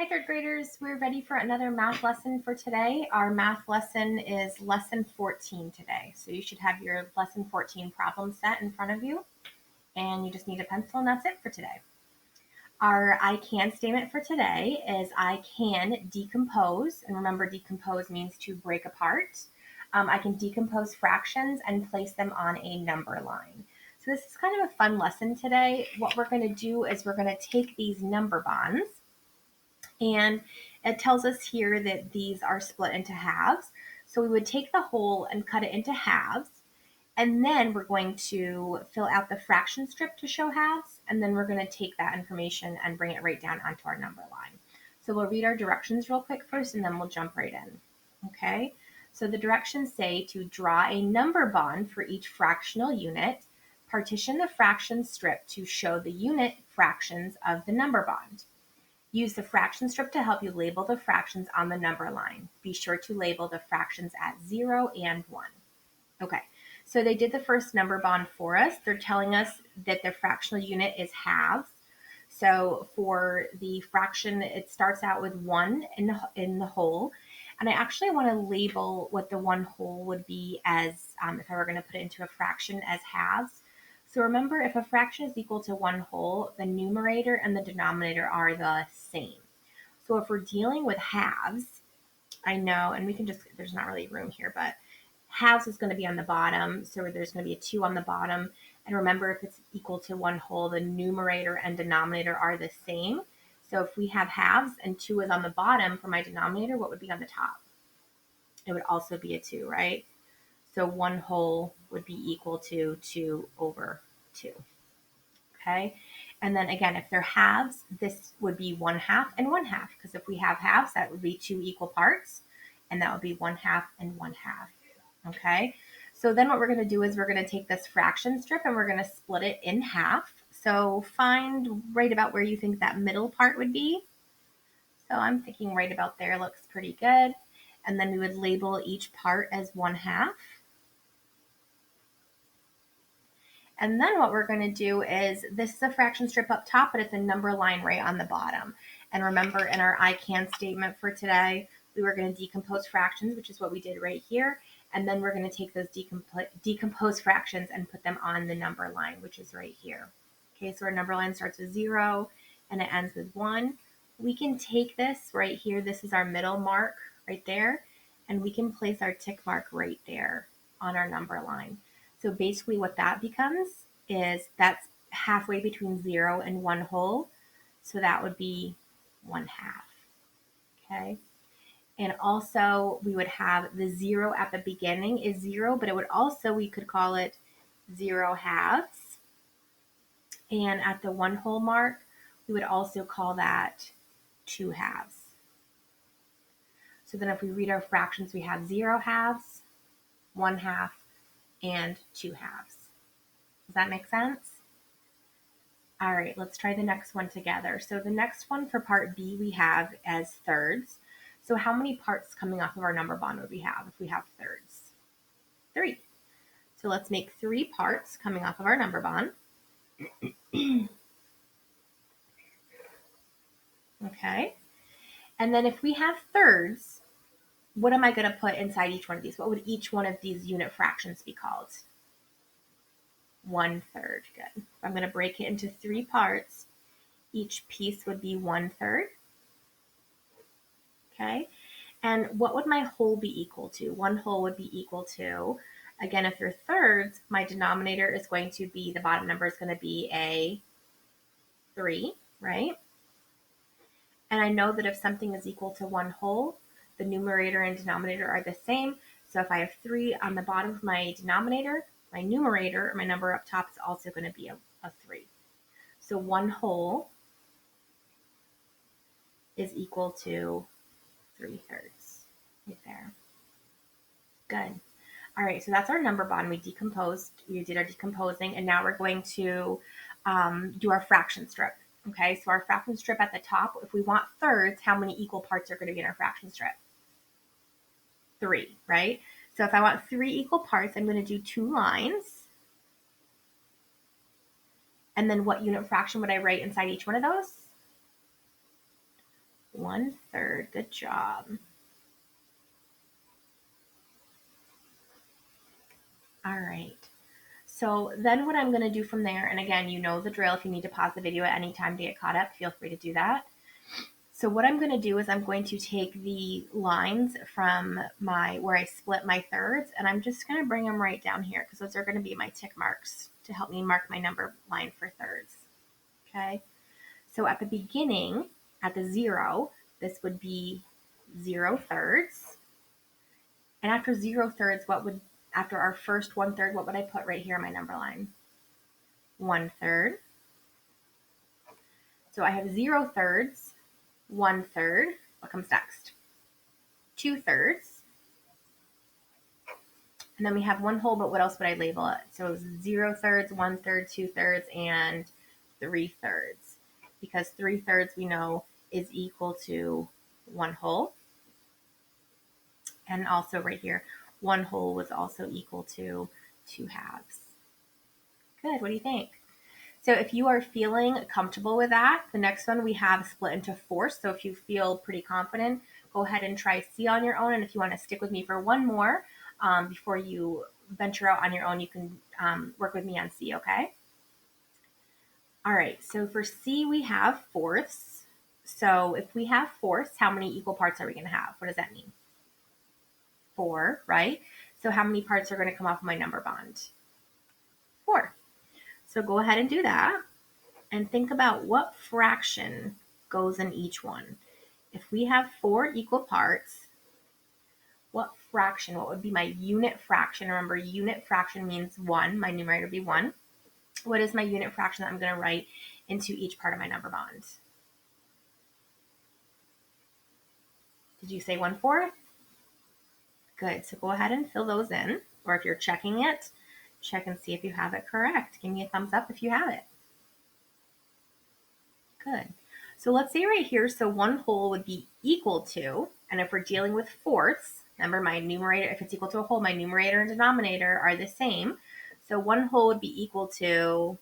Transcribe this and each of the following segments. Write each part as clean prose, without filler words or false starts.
Hi, third graders. We're ready for another math lesson for today. Our math lesson is lesson 14 today. So you should have your lesson 14 problem set in front of you, and you just need a pencil, and that's it for today. Our I can statement for today is I can decompose, and remember, decompose means to break apart. I can decompose fractions and place them on a number line. So this is kind of a fun lesson today. What we're going to do is we're going to take these number bonds, and it tells us here that these are split into halves. So we would take the whole and cut it into halves. And then we're going to fill out the fraction strip to show halves. And then we're going to take that information and bring it right down onto our number line. So we'll read our directions real quick first, and then we'll jump right in. Okay. So the directions say to draw a number bond for each fractional unit. Partition the fraction strip to show the unit fractions of the number bond. Use the fraction strip to help you label the fractions on the number line. Be sure to label the fractions at 0 and 1. Okay, so they did the first number bond for us. They're telling us that the fractional unit is halves. So for the fraction, it starts out with 1 in the whole. And I actually want to label what the 1 whole would be as, if I were going to put it into a fraction, as halves. So remember, if a fraction is equal to 1 whole, the numerator and the denominator are the same. So if we're dealing with halves, I know, and we can just, there's not really room here, but halves is going to be on the bottom. So there's going to be a 2 on the bottom. And remember, if it's equal to 1 whole, the numerator and denominator are the same. So if we have halves and 2 is on the bottom for my denominator, what would be on the top? It would also be a 2, right? So 1 whole would be equal to 2 over 2. Okay. And then again, if they're halves, this would be 1/2 and 1/2, because if we have halves, that would be 2 equal parts, and that would be 1/2 and 1/2. Okay. So then what we're going to do is we're going to take this fraction strip and we're going to split it in half. So find right about where you think that middle part would be. So I'm thinking right about there looks pretty good. And then we would label each part as 1/2. And then what we're going to do is, this is a fraction strip up top, but it's a number line right on the bottom. And remember, in our I can statement for today, we were going to decompose fractions, which is what we did right here. And then we're going to take those decomposed fractions and put them on the number line, which is right here. Okay, so our number line starts with 0 and it ends with 1. We can take this right here. This is our middle mark right there. And we can place our tick mark right there on our number line. So basically what that becomes is that's halfway between 0 and 1 whole. So that would be 1/2. Okay. And also we would have the 0 at the beginning is 0, but it would also, we could call it 0 halves. And at the 1 whole mark, we would also call that 2 halves. So then if we read our fractions, we have 0 halves, 1/2, and 2 halves. Does that make sense? All right, let's try the next one together. So the next one for part B we have as thirds. So how many parts coming off of our number bond would we have if we have thirds? 3. So let's make 3 parts coming off of our number bond. Okay. And then if we have thirds, what am I going to put inside each one of these? What would each one of these unit fractions be called? 1/3. Good. I'm going to break it into 3 parts. Each piece would be 1/3. Okay. And what would my whole be equal to? 1 whole would be equal to, again, if they're thirds, my denominator is going to be, the bottom number is going to be a 3, right? And I know that if something is equal to 1 whole, the numerator and denominator are the same. So if I have 3 on the bottom of my denominator, my numerator, or my number up top, is also going to be a 3. So 1 whole is equal to 3/3 right there. Good. All right, so that's our number bond. We did our decomposing, and now we're going to do our fraction strip. Okay, so our fraction strip at the top, if we want thirds, how many equal parts are going to be in our fraction strip? 3, right? So if I want 3 equal parts, I'm going to do 2 lines. And then what unit fraction would I write inside each one of those? 1/3. Good job. All right. So then what I'm going to do from there, and again, you know the drill. If you need to pause the video at any time to get caught up, feel free to do that. So what I'm going to do is I'm going to take the lines from where I split my thirds, and I'm just going to bring them right down here because those are going to be my tick marks to help me mark my number line for thirds. Okay. So at the beginning, at the 0, this would be 0/3. And after 0/3, after our first 1/3, what would I put right here on my number line? 1/3. So I have 0/3, 1/3. What comes next? 2/3. And then we have 1 whole, but what else would I label it? So 0/3, 1/3, 2/3, and 3/3. Because 3/3 we know is equal to 1 whole. And also right here, 1 whole was also equal to 2 halves. Good, what do you think? So if you are feeling comfortable with that, the next one we have split into fourths. So if you feel pretty confident, go ahead and try C on your own. And if you want to stick with me for one more before you venture out on your own, you can work with me on C, okay? All right, so for C, we have fourths. So if we have fourths, how many equal parts are we going to have? What does that mean? 4, right? So how many parts are going to come off of my number bond? 4. So go ahead and do that and think about what fraction goes in each one. If we have 4 equal parts, what would be my unit fraction? Remember, unit fraction means 1. My numerator would be 1. What is my unit fraction that I'm going to write into each part of my number bond? Did you say 1/4? Good. So go ahead and fill those in. Or if you're checking it, check and see if you have it correct. Give me a thumbs up if you have it. Good. So let's say right here, so 1 whole would be equal to, and if we're dealing with fourths, remember my numerator, if it's equal to a whole, my numerator and denominator are the same. So 1 whole would be equal to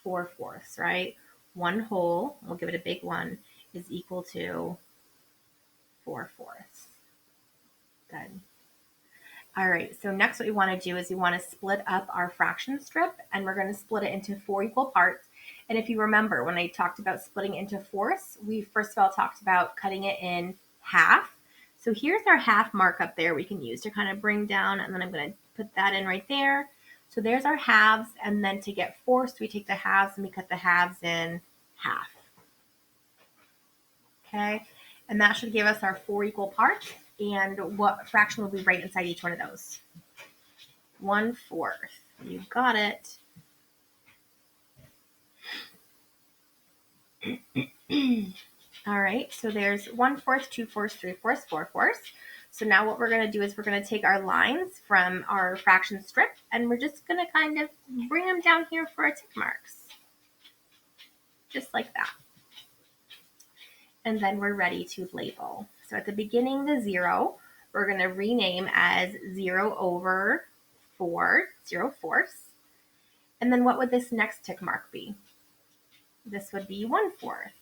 4/4, right? 1 whole, we'll give it a big 1, is equal to 4/4. Good. All right, so next what we want to do is we want to split up our fraction strip, and we're going to split it into 4 equal parts. And if you remember, when I talked about splitting into fourths, we first of all talked about cutting it in half. So here's our half mark up there we can use to kind of bring down, and then I'm going to put that in right there. So there's our halves, and then to get fourths, we take the halves and we cut the halves in half. Okay, and that should give us our 4 equal parts. And what fraction will we write inside each one of those? 1/4. You got it. All right, so there's 1/4, 2/4, 3/4, 4/4. So now what we're going to do is we're going to take our lines from our fraction strip, and we're just going to kind of bring them down here for our tick marks. Just like that. And then we're ready to label. So at the beginning, the 0, we're going to rename as 0/4, 0/4. And then what would this next tick mark be? This would be 1/4.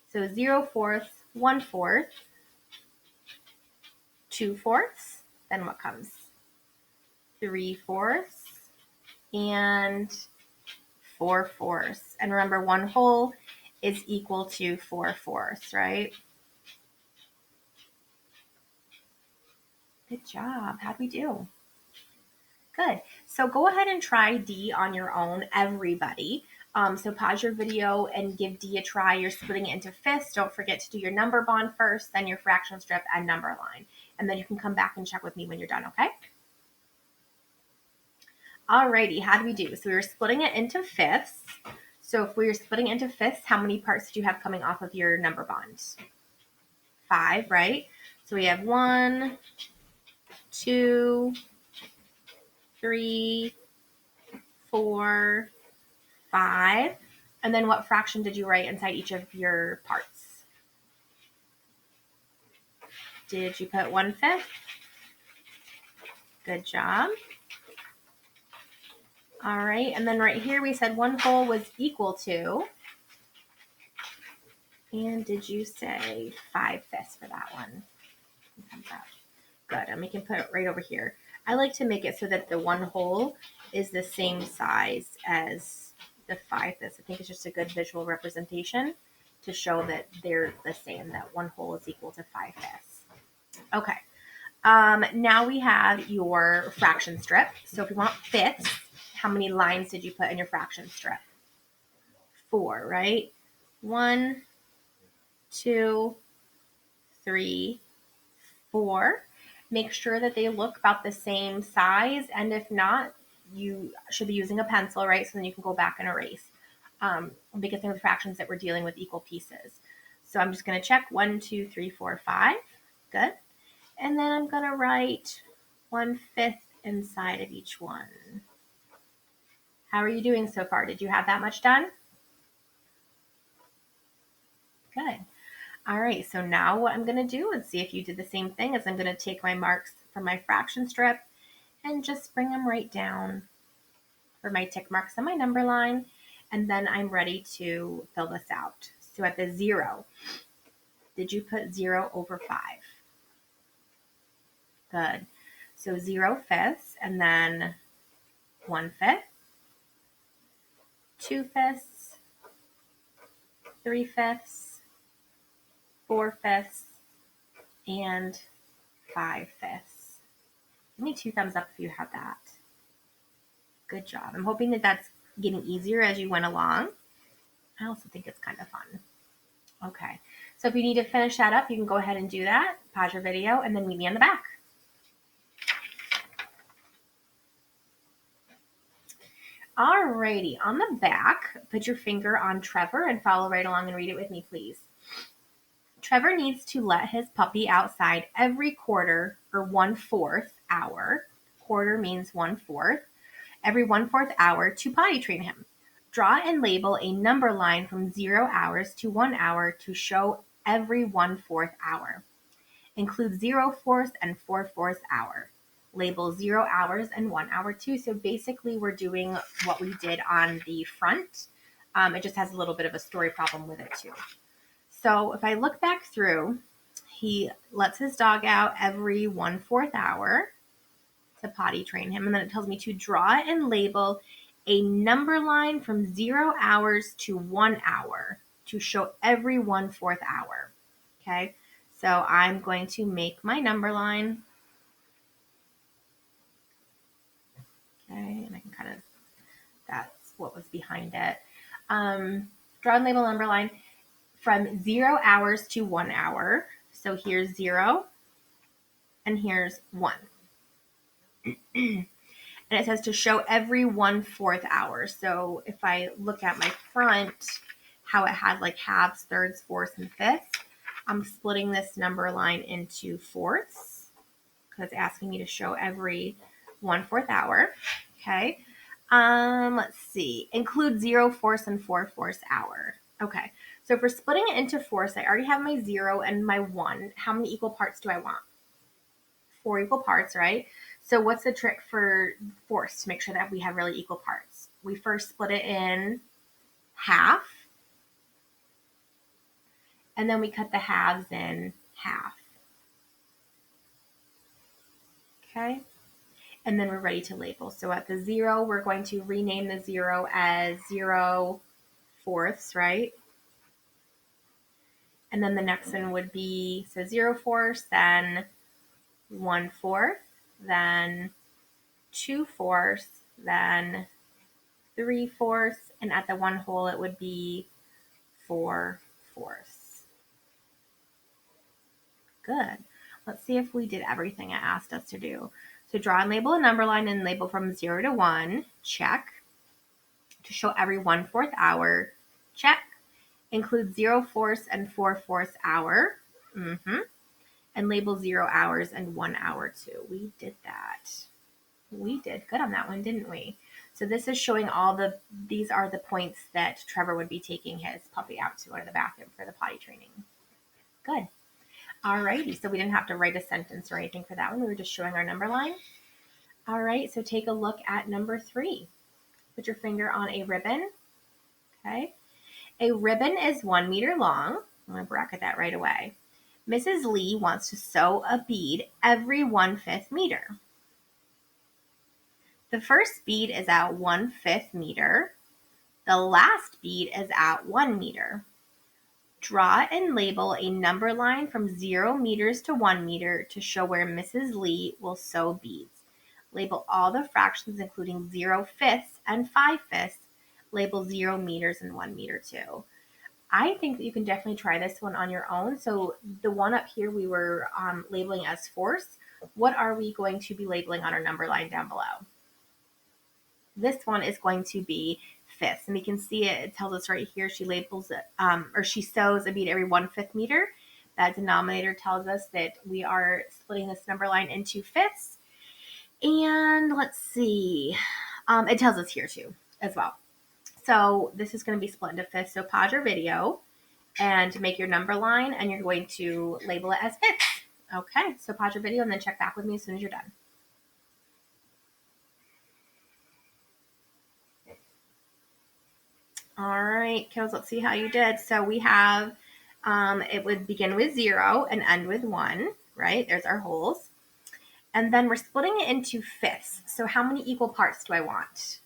So 0/4, 1/4, 2/4. Then what comes? 3/4 and 4/4. And remember, 1 whole is equal to 4/4, right? Good job. How'd we do? Good. So go ahead and try D on your own, everybody. So pause your video and give D a try. You're splitting it into fifths. Don't forget to do your number bond first, then your fraction strip and number line. And then you can come back and check with me when you're done, okay? Alrighty, how do we do? So we were splitting it into fifths. So if we were splitting into fifths, how many parts do you have coming off of your number bond? 5, right? So we have 1, 2, 3, 4, 5. And then what fraction did you write inside each of your parts? Did you put 1/5? Good job. All right, and then right here we said 1 whole was equal to And did you say 5/5 for that one? Good. We can put it right over here. I like to make it so that the one hole is the same size as the 5/5. I think it's just a good visual representation to show that they're the same, that one hole is equal to 5/5. Okay. Now we have your fraction strip. So if we want fifths, how many lines did you put in your fraction strip? 4, right? 1, 2, 3, 4. Make sure that they look about the same size, and if not, you should be using a pencil, right? So then you can go back and erase. Because they're the fractions that we're dealing with equal pieces. So I'm just going to check 1, 2, 3, 4, 5. Good. And then I'm going to write 1/5 inside of each one. How are you doing so far? Did you have that much done? Good. All right, so now what I'm going to do and see if you did the same thing is I'm going to take my marks from my fraction strip and just bring them right down for my tick marks on my number line. And then I'm ready to fill this out. So at the 0, did you put 0/5? Good. So 0/5 and then 1/5, 2/5, 3/5, 4/5, and 5/5. Give me 2 thumbs up if you have that. Good job. I'm hoping that that's getting easier as you went along. I also think it's kind of fun. Okay. So if you need to finish that up, you can go ahead and do that. Pause your video and then meet me on the back. Alrighty, on the back, put your finger on Trevor and follow right along and read it with me, please. Trevor needs to let his puppy outside every quarter or 1/4 hour. Quarter means 1/4. Every 1/4 hour to potty train him. Draw and label a number line from 0 hours to 1 hour to show every 1/4 hour. Include 0/4 and 4/4 hour. Label 0 hours and 1 hour too. So basically we're doing what we did on the front. It just has a little bit of a story problem with it too. So if I look back through, he lets his dog out every 1/4 hour to potty train him. And then it tells me to draw and label a number line from 0 hours to 1 hour to show every 1/4 hour. Okay. So I'm going to make my number line. Okay, and I can kind of, that's what was behind it. Draw and label number line from 0 hours to 1 hour. So here's 0 and here's 1. And it says to show every 1/4 hour. So if I look at my front, how it had like halves, thirds, fourths, and fifths, I'm splitting this number line into fourths because it's asking me to show every 1/4 hour. Okay. Let's see. Include 0/4 and 4/4 hour. Okay. So for splitting it into fourths, I already have my 0 and my 1. How many equal parts do I want? 4 equal parts, right? So what's the trick for fourths to make sure that we have really equal parts? We first split it in half, and then we cut the halves in half. Okay. And then we're ready to label. So at the 0, we're going to rename the 0 as 0/4, right? And then the next one would be, so 0/4, then 1/4, then 2/4, then 3/4, and at the 1 hole it would be 4/4. Good. Let's see if we did everything it asked us to do. So draw and label a number line and label from 0 to 1, check. To show every 1/4 hour, check. Include 0/4 and 4/4 hour, and label 0 hours and 1 hour too. We did that. We did good on that one, didn't we? So this is showing these are the points that Trevor would be taking his puppy out to go to the bathroom for the potty training. Good. Alrighty, so we didn't have to write a sentence or anything for that one. We were just showing our number line. All right, so take a look at number 3. Put your finger on a ribbon. Okay. A ribbon is 1 meter long. I'm going to bracket that right away. Mrs. Lee wants to sew a bead every 1/5 meter. The first bead is at 1/5 meter. The last bead is at 1 meter. Draw and label a number line from 0 meters to 1 meter to show where Mrs. Lee will sew beads. Label all the fractions including 0/5 and 5/5. Label 0 meters and 1 meter too. I think that you can definitely try this one on your own. So the one up here we were labeling as force. What are we going to be labeling on our number line down below? This one is going to be fifths, and we can see it. It tells us right here she labels it, or she sews a bead every 1/5 meter. That denominator tells us that we are splitting this number line into fifths. And let's see, it tells us here too as well. So this is going to be split into fifths. So pause your video and make your number line, and you're going to label it as fifths. Okay, so pause your video and then check back with me as soon as you're done. All right, kiddos, let's see how you did. So we have, it would begin with 0 and end with 1, right? There's our holes. And then we're splitting it into fifths. So how many equal parts do I want?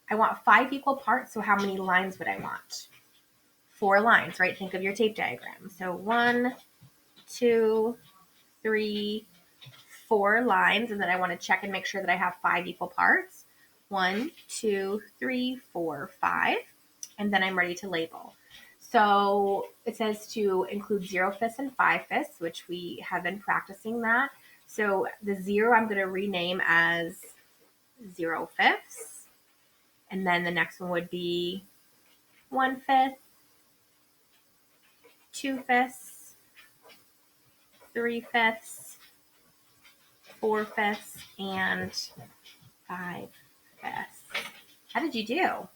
I want 5 equal parts, so how many lines would I want? 4 lines, right? Think of your tape diagram. So 1, 2, 3, 4 lines, and then I want to check and make sure that I have 5 equal parts. 1, 2, 3, 4, 5. And then I'm ready to label. So it says to include 0/5 and 5/5, which we have been practicing that. So the 0 I'm going to rename as 0/5. And then the next one would be 1/5, 2/5, 3/5, 4/5, and 5/5. How did you do?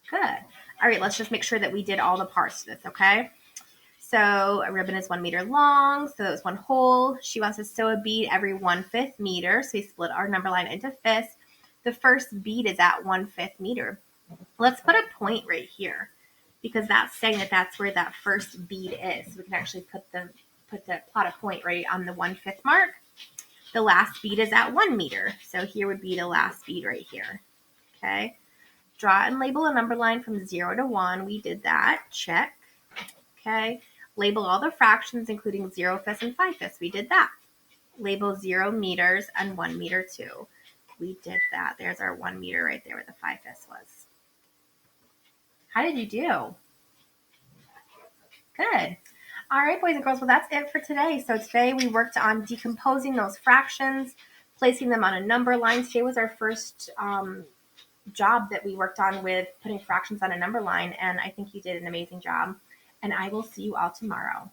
Good. All right, let's just make sure that we did all the parts to this, okay? So a ribbon is 1 meter long, so that's one hole. She wants to sew a bead every 1/5 meter, so we split our number line into fifths. The first bead is at 1/5 meter. Let's put a point right here because that's saying that that's where that first bead is. So we can actually plot a point right on the 1/5 mark. The last bead is at 1 meter, so here would be the last bead right here. Okay. Draw and label a number line from 0 to 1. We did that. Check. Okay. Label all the fractions, including 0/5 and 5/5. We did that. Label 0 meters and 1 meter too. We did that. There's our 1 meter right there where the 5/5 was. How did you do? Good. All right, boys and girls. Well, that's it for today. So today we worked on decomposing those fractions, placing them on a number line. Today was our first job that we worked on with putting fractions on a number line, and I think you did an amazing job. And I will see you all tomorrow.